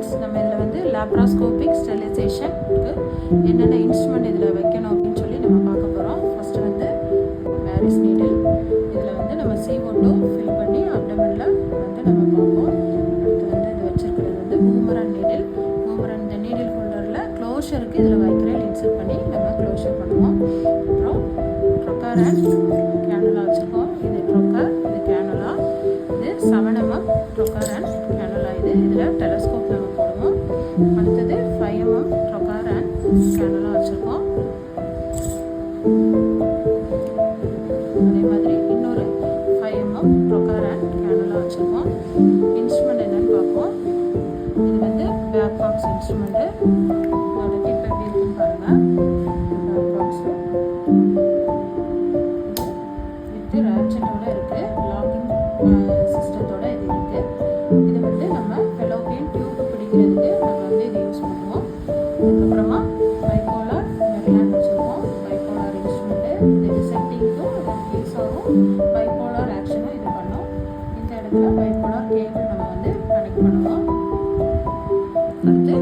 Friends, நம்ம இதில் வந்து லேப்ராஸ்கோபிக் ஸ்டெரிலைசேஷனுக்கு என்னென்ன இன்ஸ்ட்ருமெண்ட் இதில் வைக்கணும் அப்படின்னு சொல்லி நம்ம பார்க்க போகிறோம். ஃபஸ்ட்டு வந்து மேரிஸ் நீடில். இதில் வந்து நம்ம CO2 ஃபில் பண்ணி அப்டமனில் வந்து நம்ம பார்ப்போம். அடுத்து வந்து இது வச்சுருக்கிறது வந்து பூமரன் நீடில். பூமரன் இந்த நீடில் ஹோல்டரில் க்ளோஷருக்கு இதில் வைக்கிறேன் இன்சர்ட் பண்ணி நம்ம க்ளோஷர் பண்ணுவோம். அப்புறம் ட்ரொக்கர் அண்ட் கேனுலா வச்சுருக்கோம். இது ட்ரொக்கர், இது கேனுலா. இது 7mm ட்ரொக்கர் அண்ட் கேனுலா. இதில் டெலஸ்கோப் நம்ம போடுவோம். அடுத்தது 5mm ட்ரொக்கர் அண்ட் கேனுலா வச்சுருக்கோம். அதே மாதிரி இன்னொரு 5mm ட்ரொக்கர் அண்ட் கேனுலா வச்சுருக்கோம். இன்ஸ்ட்ருமெண்ட் என்னென்னு பார்ப்போம். இது வந்து பேக் பாக்ஸ் இன்ஸ்ட்ருமெண்ட்டு. அதோட டிப் எப்படி இருக்குன்னு பாருங்கள். பேக் பாக்ஸு வித்து ரேட்சட்டோட இருக்குது. லாக்கிங் சிஸ்டத்தோட இது இருக்குது. இது வந்து நம்ம ஃபெலோப்பியன் டியூப் பிடிக்கிறதுக்கு நம்ம வந்து இது யூஸ் பண்ணுவோம். அதுக்கப்புறமா பைபோலார் மெர்லாண்ட் வச்சுருக்கோம். Bipolar instrument. இது டிசெக்டிங்க்கும் இது ஃபீஸாகவும் பைபோலார் ஆக்ஷனும் இது பண்ணும். இந்த இடத்துல பைபோலார் கேபிள் நம்ம வந்து கனெக்ட் பண்ணுவோம். அடுத்து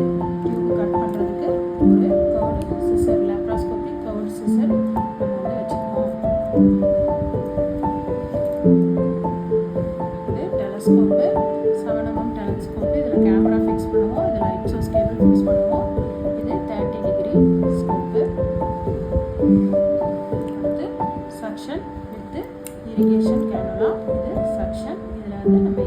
டியூப் கட் பண்ணுறதுக்கு ஒரு curved scissor, laparoscopic curved scissor நம்ம வந்து வச்சுருக்கோம். இது டெலஸ்கோப்பு, 7mm டெலஸ்கோப்பு. இதில் கேமரா ஃபிக்ஸ் பண்ணுவோம். இதில் எக்ஸாஸ் கேபிள் ஃபிக்ஸ் பண்ணுவோம். இது 30 டிகிரி ஸ்கோப்பு. அடுத்து சக்ஷன் வித் இரிகேஷன் கேனுலா. இது சக்ஷன். இதில் வந்து நம்ம